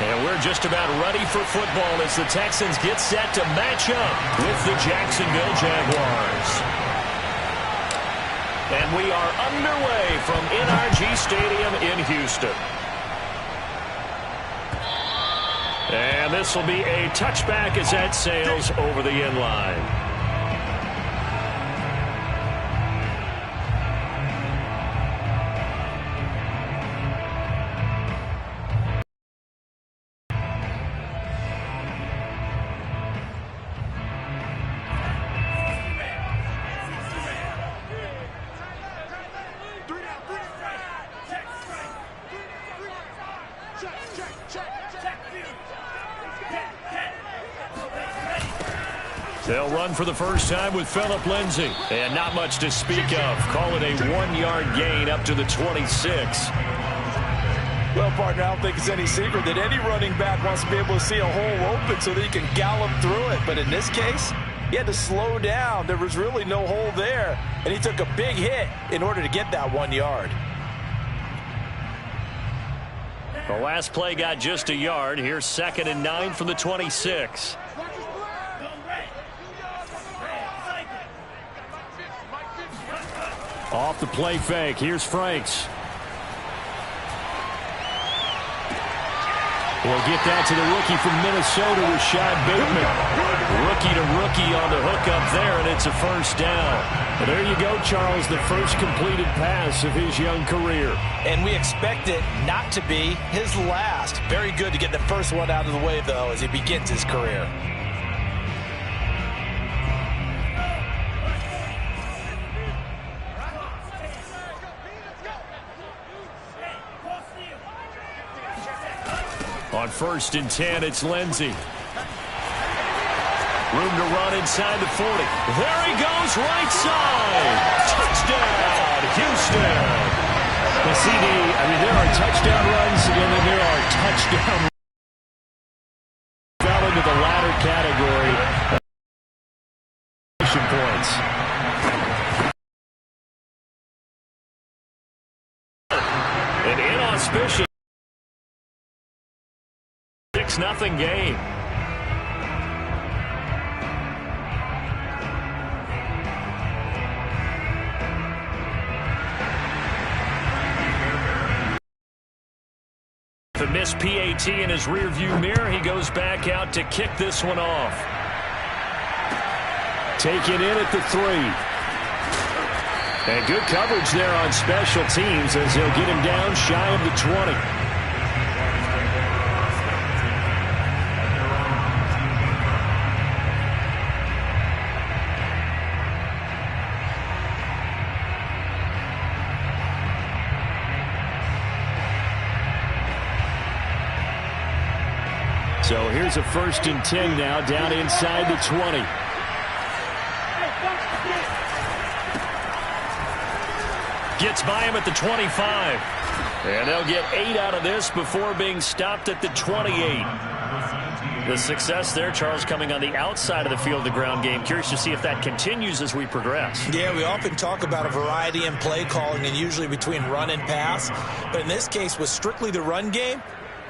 And we're just about ready for football as the Texans get set to match up with the Jacksonville Jaguars. And we are underway from NRG Stadium in Houston. And this will be a touchback as that sails over the end line. They'll run for the first time with Phillip Lindsay. And not much to speak of. Call it a 1-yard gain up to the 26. Well, partner, I don't think it's any secret that any running back wants to be able to see a hole open so that he can gallop through it. But in this case, he had to slow down. There was really no hole there. And he took a big hit in order to get that 1 yard. The last play got just a yard. Here's 2nd and 9 from the 26. Off the play fake. Here's Franks. We'll get that to the rookie from Minnesota, Rashad Bateman. Rookie to rookie on the hook up there, and it's a first down. Well, there you go, Charles, the first completed pass of his young career. And we expect it not to be his last. Very good to get the first one out of the way, though, as he begins his career. On 1st and 10, it's Lindsay. Room to run inside the 40. There he goes, right side. Touchdown, Houston. The CD, I mean, there are touchdown runs, and then there are touchdown runs. Fell into the latter category. Points. An inauspicious 6-0 game. The missed PAT in his rearview mirror. He goes back out to kick this one off. Take it in at the 3. And good coverage there on special teams as they'll get him down shy of the 20. So here's a 1st and 10 now, down inside the 20. Gets by him at the 25. And they'll get 8 out of this before being stopped at the 28. The success there, Charles, coming on the outside of the field, the ground game. Curious to see if that continues as we progress. Yeah, we often talk about a variety in play calling and usually between run and pass. But in this case, with strictly the run game,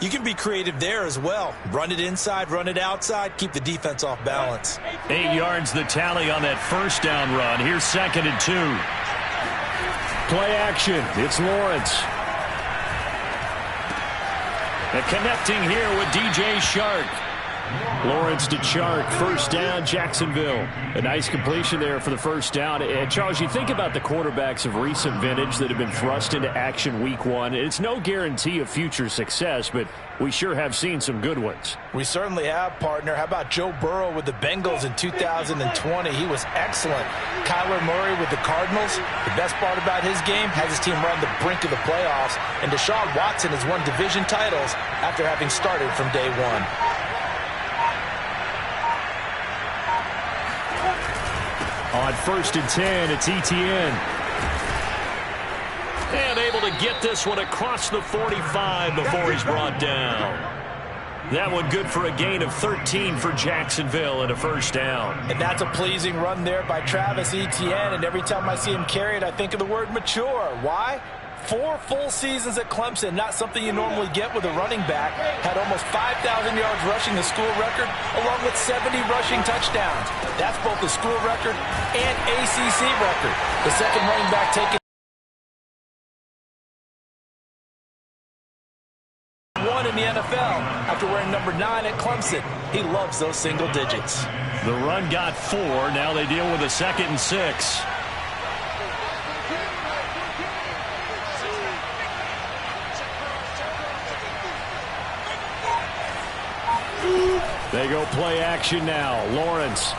you can be creative there as well. Run it inside, run it outside, keep the defense off balance. 8 yards the tally on that first down run. Here's 2nd and 2. Play action. It's Lawrence. And connecting here with DJ Chark. Lawrence to Chark, first down, Jacksonville. A nice completion there for the first down. And Charles, you think about the quarterbacks of recent vintage that have been thrust into action week 1. It's no guarantee of future success, but we sure have seen some good ones. We certainly have, partner. How about Joe Burrow with the Bengals in 2020? He was excellent. Kyler Murray with the Cardinals. The best part about his game has his team run the brink of the playoffs. And Deshaun Watson has won division titles after having started from day 1. On 1st and 10, it's Etienne. And able to get this one across the 45 before he's brought down. That one good for a gain of 13 for Jacksonville and a first down. And that's a pleasing run there by Travis Etienne. And every time I see him carry it, I think of the word mature. Why? 4 full seasons at Clemson, not something you normally get with a running back. Had almost 5,000 yards rushing, the school record, along with 70 rushing touchdowns. That's both the school record and ACC record. The second running back taken one in the NFL after wearing number 9 at Clemson. He loves those single digits. The run got 4. Now they deal with a 2nd and 6. They go play action now. Lawrence.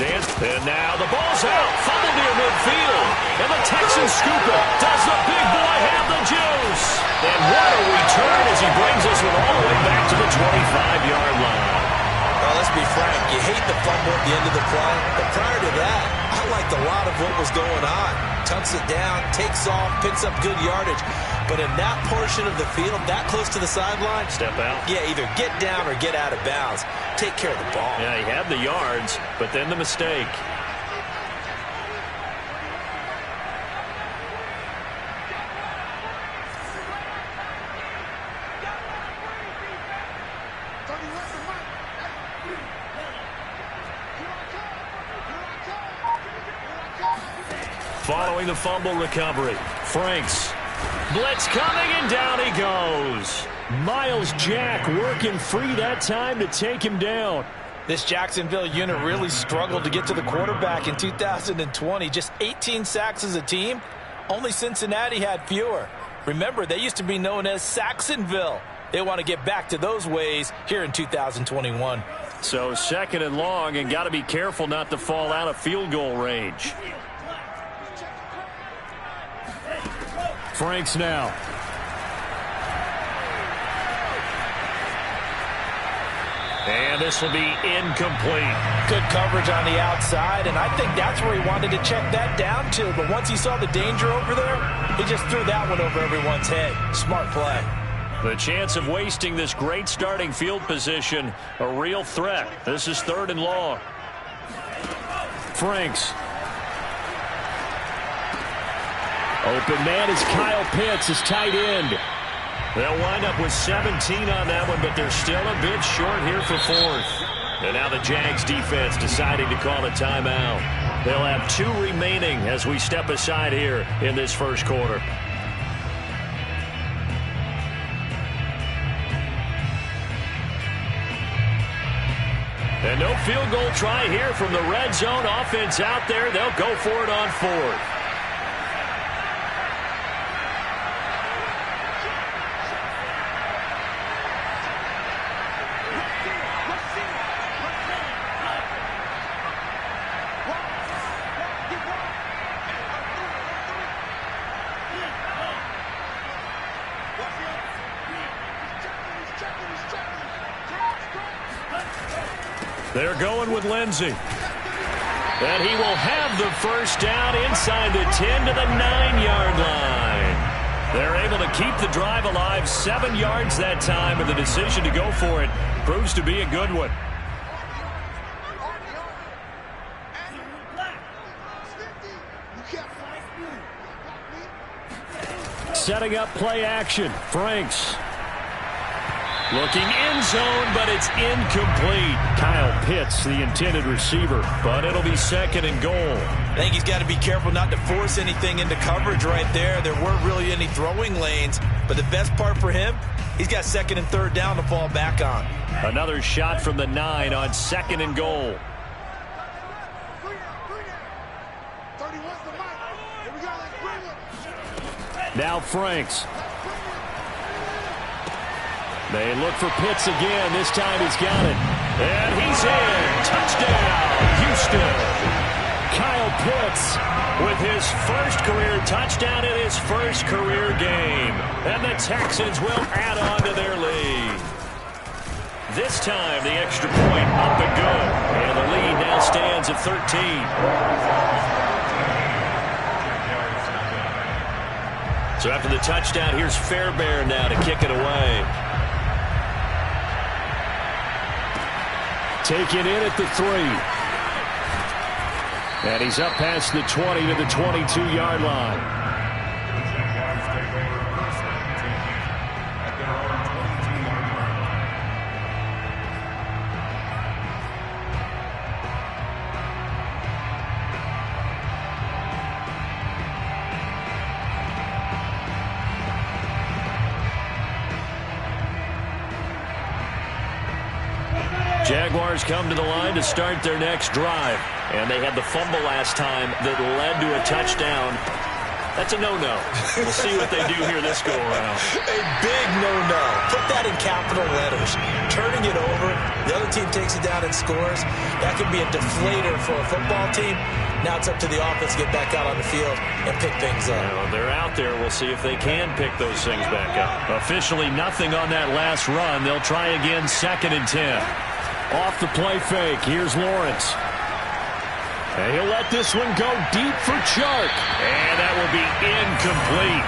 And now the ball's out. Fumble near midfield. And the Texans scoop it. Does the big boy have the juice? And what a return as he brings us all the way back to the 25-yard line. Well, let's be frank. You hate the fumble at the end of the play. But prior to that, I liked a lot of what was going on. Tucks it down, takes off, picks up good yardage. But in that portion of the field, that close to the sideline, step out. Yeah, either get down or get out of bounds. Take care of the ball. Yeah, he had the yards, but then the mistake. Following the fumble recovery, Franks. Blitz coming, and down he goes. Miles Jack working free that time to take him down. This Jacksonville unit really struggled to get to the quarterback in 2020. Just 18 sacks as a team. Only Cincinnati had fewer. Remember, they used to be known as Saxonville. They want to get back to those ways here in 2021. So 2nd and long, and got to be careful not to fall out of field goal range. Franks now. And this will be incomplete. Good coverage on the outside, and I think that's where he wanted to check that down to. But once he saw the danger over there, he just threw that one over everyone's head. Smart play. The chance of wasting this great starting field position, a real threat. This is 3rd and long. Franks. Open man is Kyle Pitts, his tight end. They'll wind up with 17 on that one, but they're still a bit short here for 4th. And now the Jags defense deciding to call a timeout. They'll have 2 remaining as we step aside here in this first quarter. And no field goal try here from the red zone offense out there. They'll go for it on 4th. They're going with Lindsey. And he will have the first down inside the 10 to the 9-yard line. They're able to keep the drive alive, 7 yards that time, and the decision to go for it proves to be a good one. Setting up play action. Franks. Looking end zone, but it's incomplete. Kyle Pitts, the intended receiver, but it'll be 2nd and goal. I think he's got to be careful not to force anything into coverage right there. There weren't really any throwing lanes, but the best part for him, he's got 2nd and 3rd down to fall back on. Another shot from the 9 on 2nd and goal. Now Franks. They look for Pitts again. This time he's got it. And he's in. Touchdown, Houston. Kyle Pitts with his first career touchdown in his first career game. And the Texans will add on to their lead. This time the extra point up and good. And the lead now stands at 13. So after the touchdown, here's Fairbairn now to kick it away. Taken in at the 3. And he's up past the 20 to the 22-yard line. Jaguars come to the line to start their next drive. And they had the fumble last time that led to a touchdown. That's a no-no. We'll see what they do here this go-around. A big no-no. Put that in capital letters. Turning it over, the other team takes it down and scores. That could be a deflator for a football team. Now it's up to the offense to get back out on the field and pick things up. Well, they're out there. We'll see if they can pick those things back up. Officially nothing on that last run. They'll try again, 2nd and 10. Off the play fake, here's Lawrence. And he'll let this one go deep for Chark. And that will be incomplete.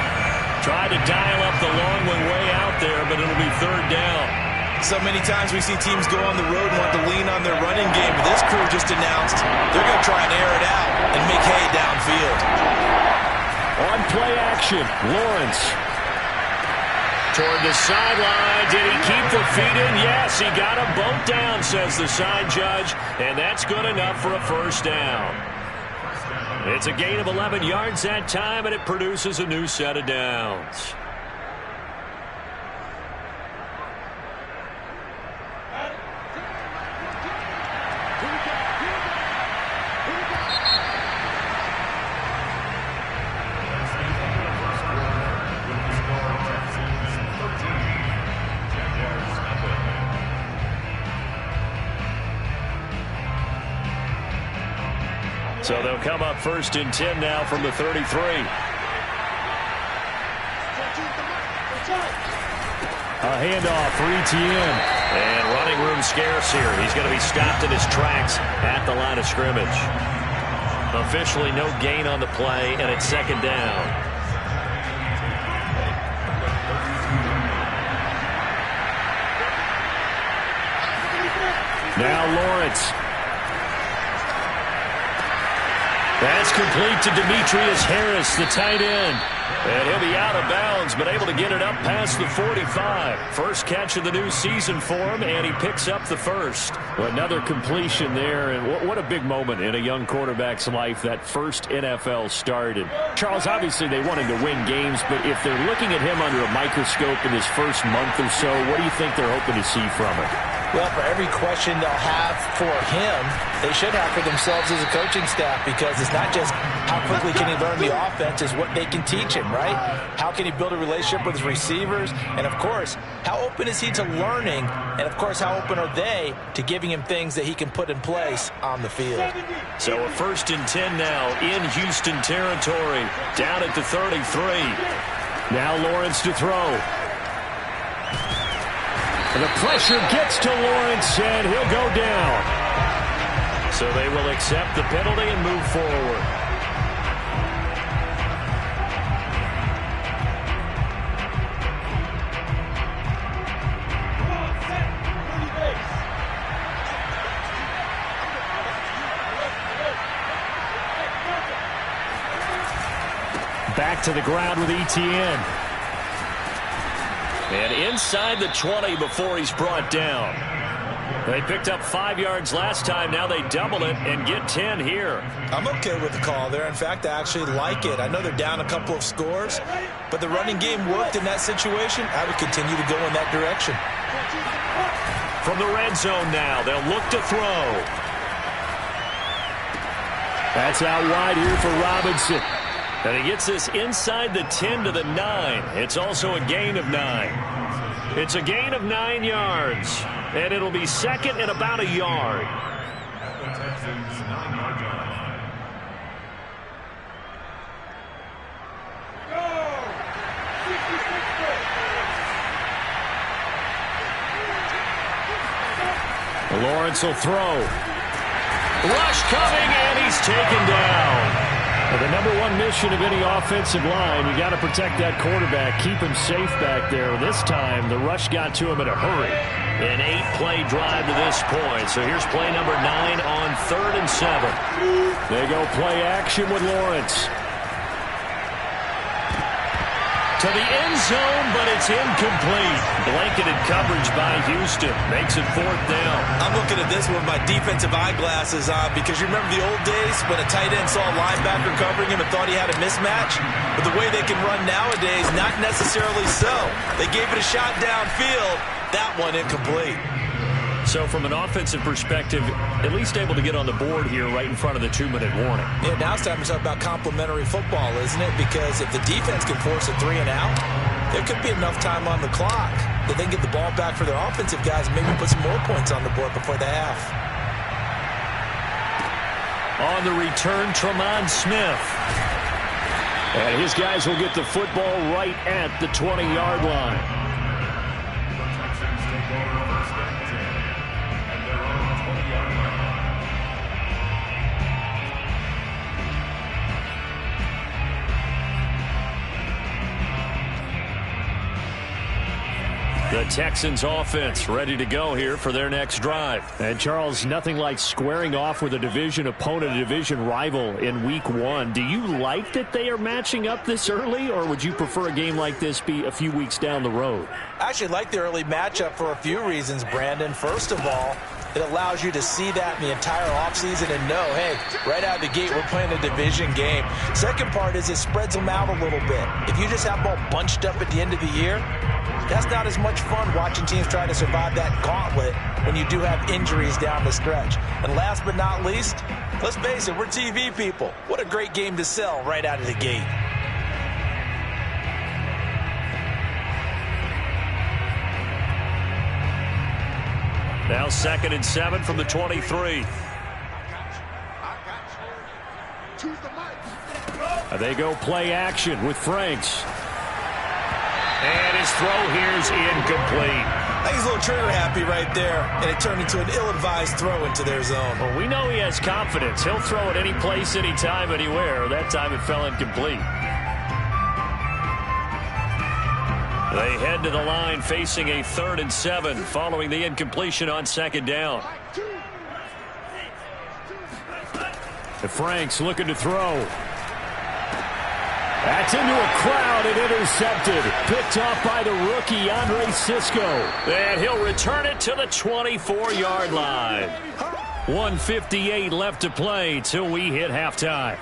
Tried to dial up the long one way out there, but it'll be 3rd down. So many times we see teams go on the road and want to lean on their running game, but this crew just announced they're going to try and air it out and make hay downfield. On play action, Lawrence. Toward the sideline. Did he keep the feet in? Yes, he got them both down, says the side judge. And that's good enough for a 1st down. It's a gain of 11 yards that time, and it produces a new set of downs. So they'll come up 1st and 10 now from the 33. A handoff for Etienne. And running room scarce here. He's going to be stopped in his tracks at the line of scrimmage. Officially no gain on the play, and it's 2nd down. Now Lawrence. That's complete to Demetrius Harris, the tight end. And he'll be out of bounds, but able to get it up past the 45. First catch of the new season for him, and he picks up the 1st. Well, another completion there, and what a big moment in a young quarterback's life, that first NFL start. And Charles, obviously they wanted to win games, but if they're looking at him under a microscope in his first month or so, what do you think they're hoping to see from him? Well, for every question they'll have for him, they should have for themselves as a coaching staff, because it's not just how quickly can he learn the offense, it's what they can teach him, right? How can he build a relationship with his receivers? And, of course, how open is he to learning? And, of course, how open are they to giving him things that he can put in place on the field? So a 1st and 10 now in Houston territory, down at the 33. Now Lawrence to throw. And the pressure gets to Lawrence, and he'll go down. So they will accept the penalty and move forward. Back to the ground with Etienne. And inside the 20 before he's brought down. They picked up 5 yards last time. Now they double it and get 10 here. I'm okay with the call there. In fact, I actually like it. I know they're down a couple of scores, but the running game worked in that situation. I would continue to go in that direction. From the red zone now, they'll look to throw. That's out wide here for Robinson. And he gets this inside the 10 to the 9. It's also a gain of 9. It's a gain of 9 yards. And it'll be 2nd and about a yard. Lawrence will throw. Rush coming, and he's taken down. The number one mission of any offensive line, you got to protect that quarterback, keep him safe back there. This time, the rush got to him in a hurry. An 8-play drive to this point. So here's play number 9 on 3rd and 7. They go play action with Lawrence. To the end zone, but it's incomplete. Blanketed coverage by Houston. Makes it 4th down. I'm looking at this with my defensive eyeglasses on because you remember the old days when a tight end saw a linebacker covering him and thought he had a mismatch? But the way they can run nowadays, not necessarily so. They gave it a shot downfield. That one incomplete. So from an offensive perspective, at least able to get on the board here right in front of the 2-minute warning. Yeah, now it's time to talk about complementary football, isn't it? Because if the defense can force a 3 and out, there could be enough time on the clock that they can get the ball back for their offensive guys and maybe put some more points on the board before the half. On the return, Tremont Smith. And his guys will get the football right at the 20-yard line. The Texans offense ready to go here for their next drive. And Charles, nothing like squaring off with a division opponent, a division rival in week 1. Do you like that they are matching up this early, or would you prefer a game like this be a few weeks down the road? I actually like the early matchup for a few reasons, Brandon. First of all, it allows you to see that in the entire offseason and know, hey, right out of the gate, we're playing a division game. Second part is it spreads them out a little bit. If you just have them all bunched up at the end of the year, that's not as much fun watching teams try to survive that gauntlet when you do have injuries down the stretch. And last but not least, let's face it, we're TV people. What a great game to sell right out of the gate. Now 2nd and 7 from the 23. They go play action with Franks. And his throw here's incomplete. I think he's a little trigger happy right there, and it turned into an ill-advised throw into their zone. Well, we know he has confidence. He'll throw it any place, anytime, anywhere. That time it fell incomplete. They head to the line facing a 3rd and 7 following the incompletion on 2nd down. The Franks looking to throw. That's into a crowd and intercepted. Picked off by the rookie, Andre Cisco. And he'll return it to the 24-yard line. 1:58 left to play till we hit halftime.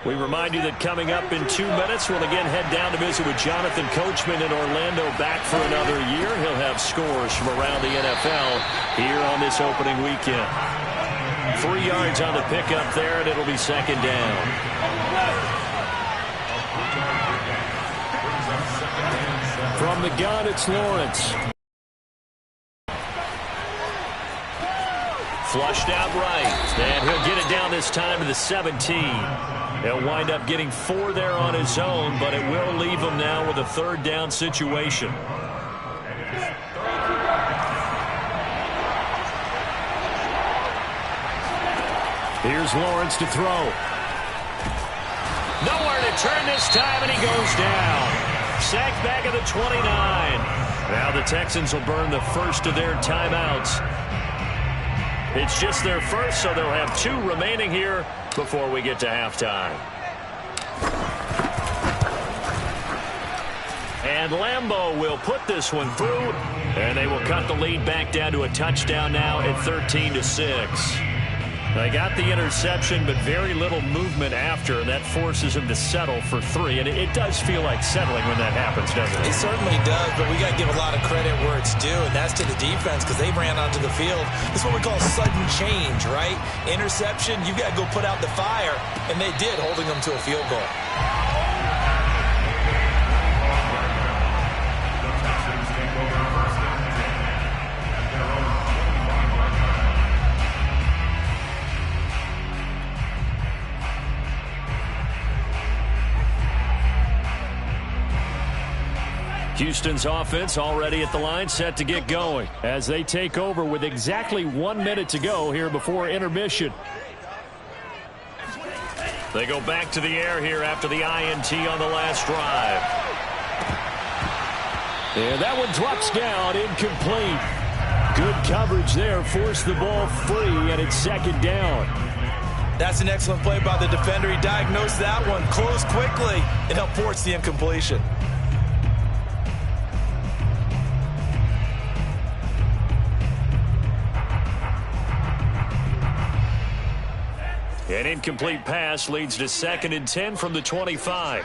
We remind you that coming up in 2 minutes, we'll again head down to visit with Jonathan Coachman in Orlando, back for another year. He'll have scores from around the NFL here on this opening weekend. 3 yards on the pickup there, and it'll be 2nd down. From the gun, it's Lawrence. Flushed out right, and he'll get it down this time to the 17. He'll wind up getting 4 there on his own, but it will leave him now with a 3rd down situation. Here's Lawrence to throw. Nowhere to turn this time, and he goes down. Sacked back at the 29. Now the Texans will burn the first of their timeouts. It's just their first, so they'll have 2 remaining here before we get to halftime. And Lambeau will put this one through, and they will cut the lead back down to a touchdown now at 13-6. They got the interception, but very little movement after, and that forces him to settle for 3. And it does feel like settling when that happens, doesn't it? It certainly does, but we got to give a lot of credit where it's due, and that's to the defense because they ran onto the field. This is what we call sudden change, right? Interception, you've got to go put out the fire, and they did, holding them to a field goal. Houston's offense already at the line, set to get going as they take over with exactly 1 minute to go here before intermission. They go back to the air here after the INT on the last drive. And that one drops down, incomplete. Good coverage there, forced the ball free, and it's second down. That's an excellent play by the defender. He diagnosed that one, closed quickly, and helped force the incompletion. An incomplete pass leads to 2nd and 10 from the 25.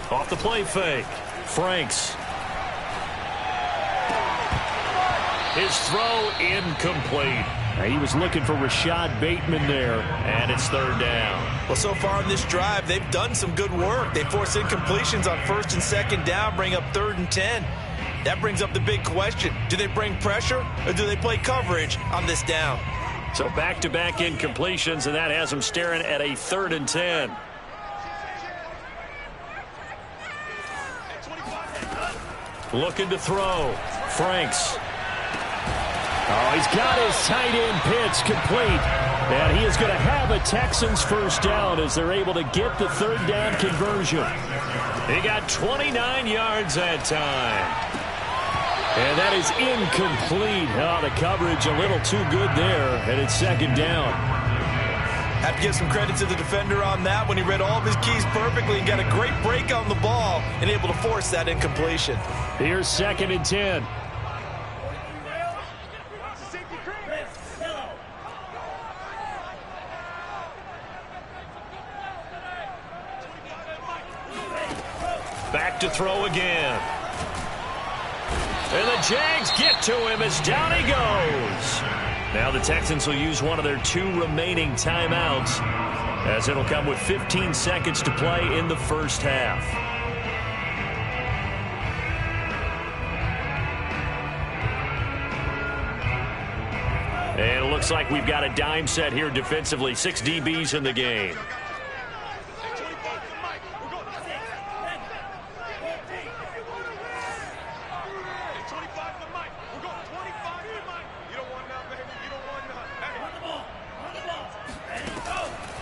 Off the play fake. Franks. His throw incomplete. He was looking for Rashad Bateman there, and it's 3rd down. Well, so far in this drive, they've done some good work. They force incompletions on 1st and 2nd down, bring up 3rd and 10. That brings up the big question. Do they bring pressure, or do they play coverage on this down? So back-to-back incompletions, and that has them staring at a 3rd and 10. Looking to throw. Franks. Oh, he's got his tight end pitch complete. And he is going to have a Texans first down as they're able to get the 3rd down conversion. He got 29 yards that time. And that is incomplete. Oh, the coverage a little too good there, and it's 2nd down. Have to give some credit to the defender on that when he read all of his keys perfectly and got a great break on the ball and able to force that incompletion. Here's 2nd and 10. Back to throw again. And the Jags get to him as down he goes. Now the Texans will use one of their 2 remaining timeouts as it'll come with 15 seconds to play in the first half. And it looks like we've got a dime set here defensively. 6 DBs in the game.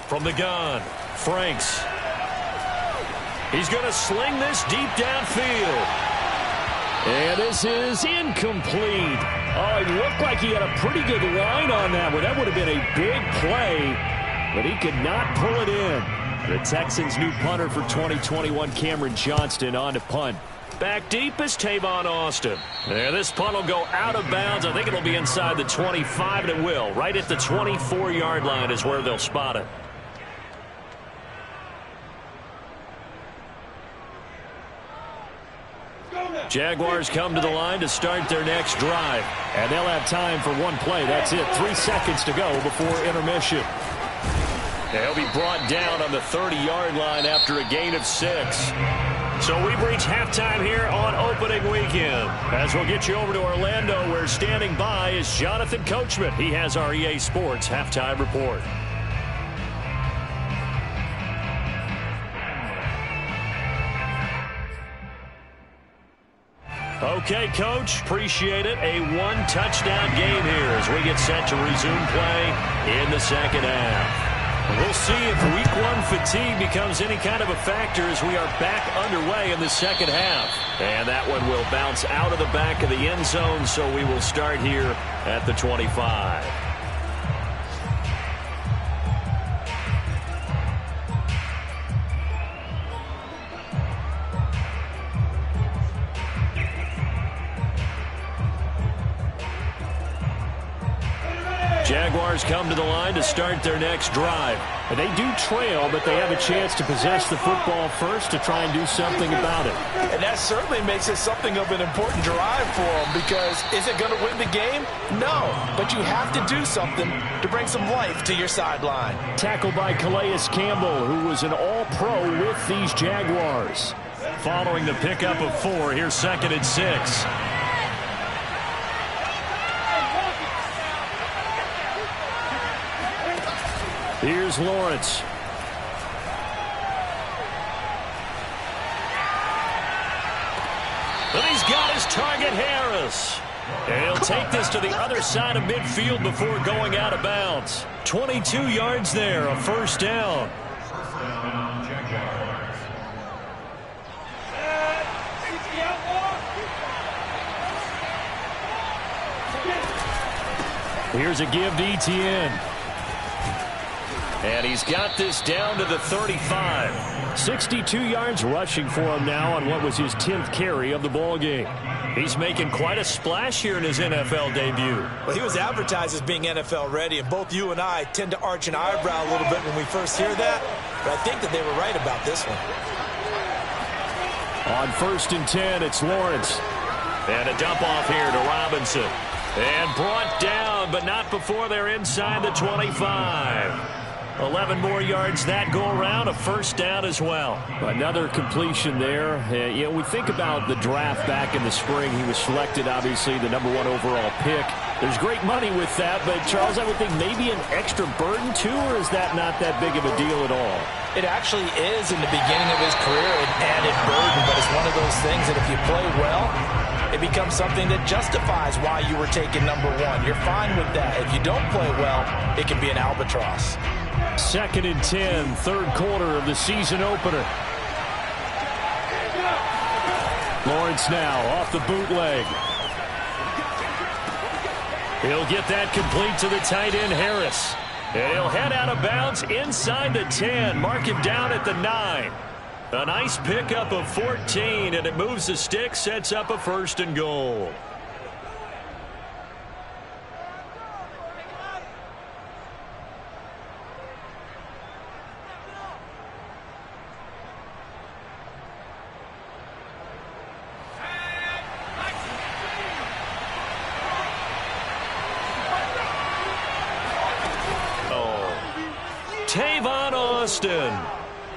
From the gun, Franks. He's going to sling this deep downfield. And this is incomplete. Oh, it looked like he had a pretty good line on that one. That would have been a big play, but he could not pull it in. The Texans' new punter for 2021, Cameron Johnston, on to punt. Back deep is Tavon Austin. And this punt will go out of bounds. I think it'll be inside the 25, and it will. Right at the 24-yard line is where they'll spot it. Jaguars come to the line to start their next drive. And they'll have time for 1 play. That's it. 3 seconds to go before intermission. They'll be brought down on the 30-yard line after a gain of 6. So we've reached halftime here on opening weekend. As we'll get you over to Orlando, where standing by is Jonathan Coachman. He has our EA Sports halftime report. Okay, Coach, appreciate it. A 1-touchdown game here as we get set to resume play in the second half. We'll see if week 1 fatigue becomes any kind of a factor as we are back underway in the second half. And that one will bounce out of the back of the end zone, so we will start here at the 25. Jaguars come to the line to start their next drive. And they do trail, but they have a chance to possess the football first to try and do something about it. And that certainly makes it something of an important drive for them, because is it going to win the game? No, but you have to do something to bring some life to your sideline. Tackled by Calais Campbell, who was an all-pro with these Jaguars. Following the pickup of 4, here's 2nd and 6. Here's Lawrence. And he's got his target, Harris. And he'll take this to the other side of midfield before going out of bounds. 22 yards there, a first down. Here's a give to Etienne. And he's got this down to the 35. 62 yards rushing for him now on what was his 10th carry of the ball game. He's making quite a splash here in his NFL debut. Well, he was advertised as being NFL ready, and both you and I tend to arch an eyebrow a little bit when we first hear that, but I think that they were right about this one. On 1st and 10, it's Lawrence. And a dump off here to Robinson. And brought down, but not before they're inside the 25. 11 more yards that go around, a first down as well. Another completion there. We think about the draft back in the spring. He was selected, obviously, the #1 overall pick. There's great money with that, but Charles, I would think maybe an extra burden too, or is that not that big of a deal at all? It actually is in the beginning of his career an added burden, but it's one of those things that if you play well, it becomes something that justifies why you were taken #1. You're fine with that. If you don't play well, it can be an albatross. 2nd and 10, third quarter of the season opener. Lawrence now off the bootleg. He'll get that complete to the tight end, Harris. And he'll head out of bounds inside the 10. Mark him down at the 9. A nice pickup of 14, and it moves the stick, sets up a 1st and goal. Tavon Austin.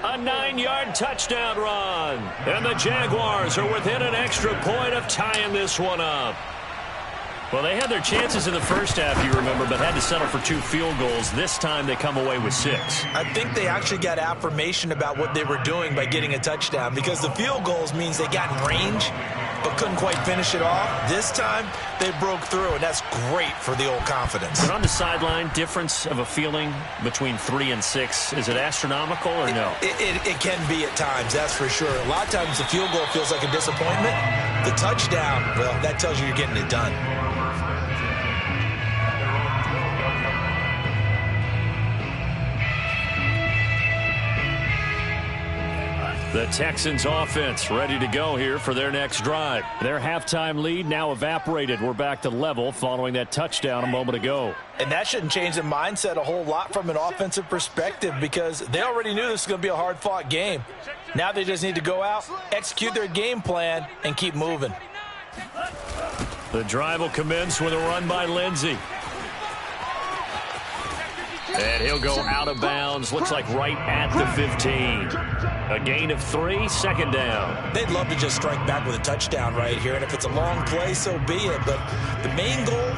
A 9-yard touchdown run. And the Jaguars are within an extra point of tying this one up. Well, they had their chances in the first half, you remember, but had to settle for 2 field goals. This time they come away with 6. I think they actually got affirmation about what they were doing by getting a touchdown, because the field goals means they got in range but couldn't quite finish it off. This time they broke through, and that's great for the old confidence. But on the sideline, difference of a feeling between 3 and 6, is it astronomical or no? It can be at times, that's for sure. A lot of times the field goal feels like a disappointment. The touchdown, well, that tells you you're getting it done. The Texans offense ready to go here for their next drive. Their halftime lead now evaporated. We're back to level following that touchdown a moment ago. And that shouldn't change the mindset a whole lot from an offensive perspective, because they already knew this was going to be a hard-fought game. Now they just need to go out, execute their game plan, and keep moving. The drive will commence with a run by Lindsey. And he'll go out of bounds, looks like right at the 15. A gain of 3, 2nd down. They'd love to just strike back with a touchdown right here, and if it's a long play, so be it. But the main goal,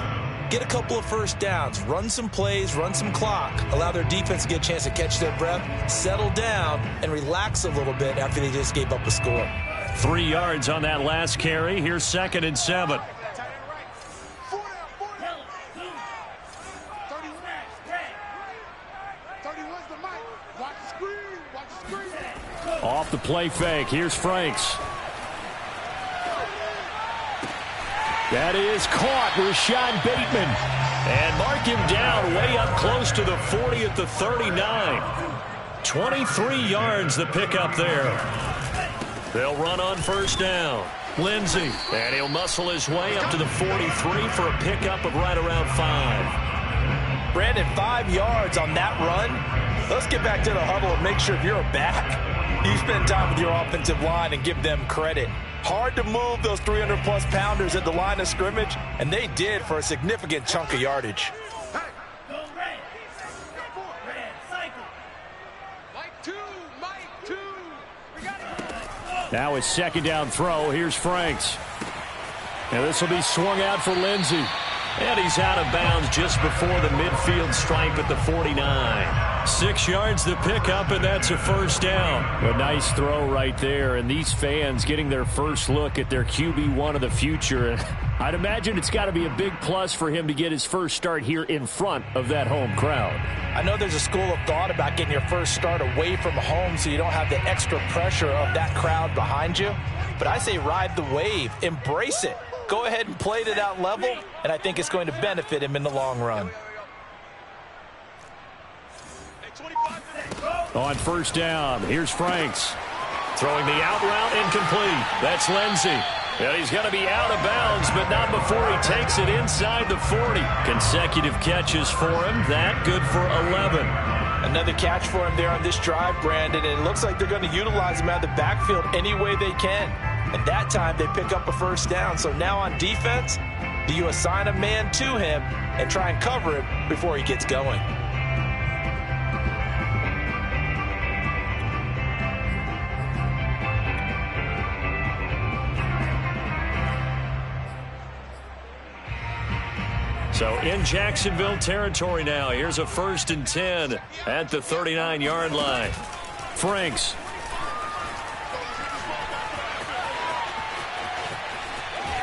get a couple of first downs, run some plays, run some clock, allow their defense to get a chance to catch their breath, settle down, and relax a little bit after they just gave up a score. 3 yards on that last carry. Here's 2nd and 7. Off the play fake. Here's Franks. That is caught. Rashad Bateman. And mark him down way up close to the 40 at the 39. 23 yards the pickup there. They'll run on 1st down. Lindsey. And he'll muscle his way up to the 43 for a pickup of right around 5. Brandon, 5 yards on that run. Let's get back to the huddle and make sure if you're a back, you spend time with your offensive line and give them credit. Hard to move those 300-plus pounders at the line of scrimmage, and they did for a significant chunk of yardage. Now his 2nd down throw. Here's Franks. And this will be swung out for Lindsey. And he's out of bounds just before the midfield stripe at the 49. 6 yards to pick up, and that's a first down. A nice throw right there, and these fans getting their first look at their QB1 of the future. And I'd imagine it's got to be a big plus for him to get his first start here in front of that home crowd. I know there's a school of thought about getting your first start away from home so you don't have the extra pressure of that crowd behind you. But I say ride the wave. Embrace it. Go ahead and play to that level, and I think it's going to benefit him in the long run. On first down, here's Franks. Throwing the out route, incomplete. That's Lindsey. And he's going to be out of bounds, but not before he takes it inside the 40. Consecutive catches for him. That good for 11. Another catch for him there on this drive, Brandon, and it looks like they're going to utilize him out of the backfield any way they can. And that time they pick up a first down. So now on defense, do you assign a man to him and try and cover him before he gets going? So in Jacksonville territory now. Here's a 1st and 10 at the 39-yard line. Franks.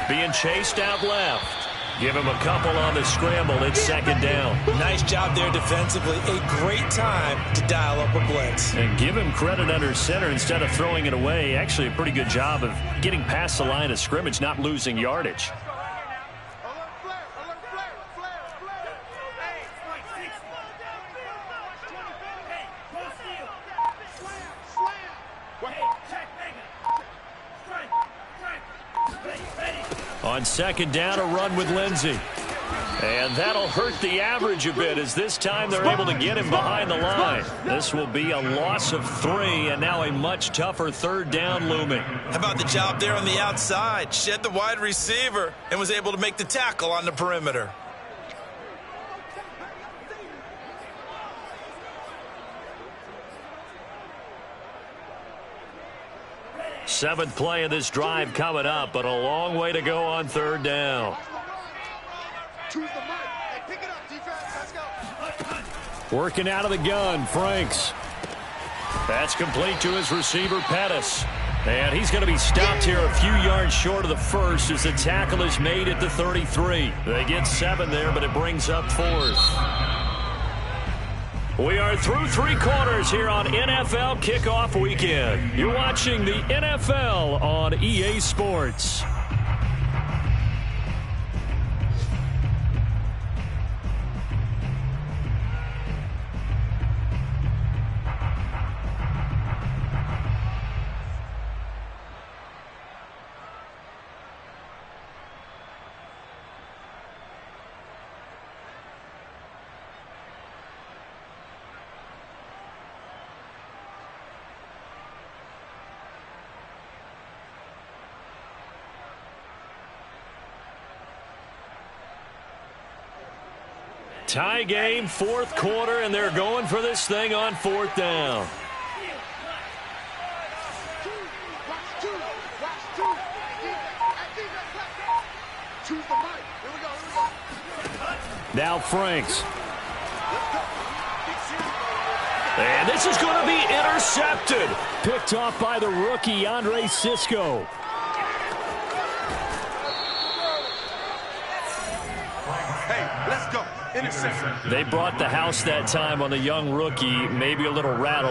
Being chased out left. Give him a couple on the scramble. It's 2nd down. Nice job there defensively. A great time to dial up a blitz. And give him credit under center instead of throwing it away. Actually a pretty good job of getting past the line of scrimmage, not losing yardage. On 2nd down, a run with Lindsey. And that'll hurt the average a bit as this time they're able to get him behind the line. This will be a loss of 3, and now a much tougher 3rd down looming. How about the job there on the outside? Shed the wide receiver and was able to make the tackle on the perimeter. Seventh play of this drive coming up, but a long way to go on 3rd down. Working out of the gun, Franks. That's complete to his receiver, Pettis. And he's going to be stopped here a few yards short of the first as the tackle is made at the 33. They get 7 there, but it brings up 4th. We are through 3 quarters here on NFL Kickoff Weekend. You're watching the NFL on EA Sports. Tie game, 4th quarter, and they're going for this thing on 4th down. Now Franks. And this is going to be intercepted. Picked off by the rookie, Andre Cisco. Hey, let's go. Interception. They brought the house that time on the young rookie, maybe a little rattled.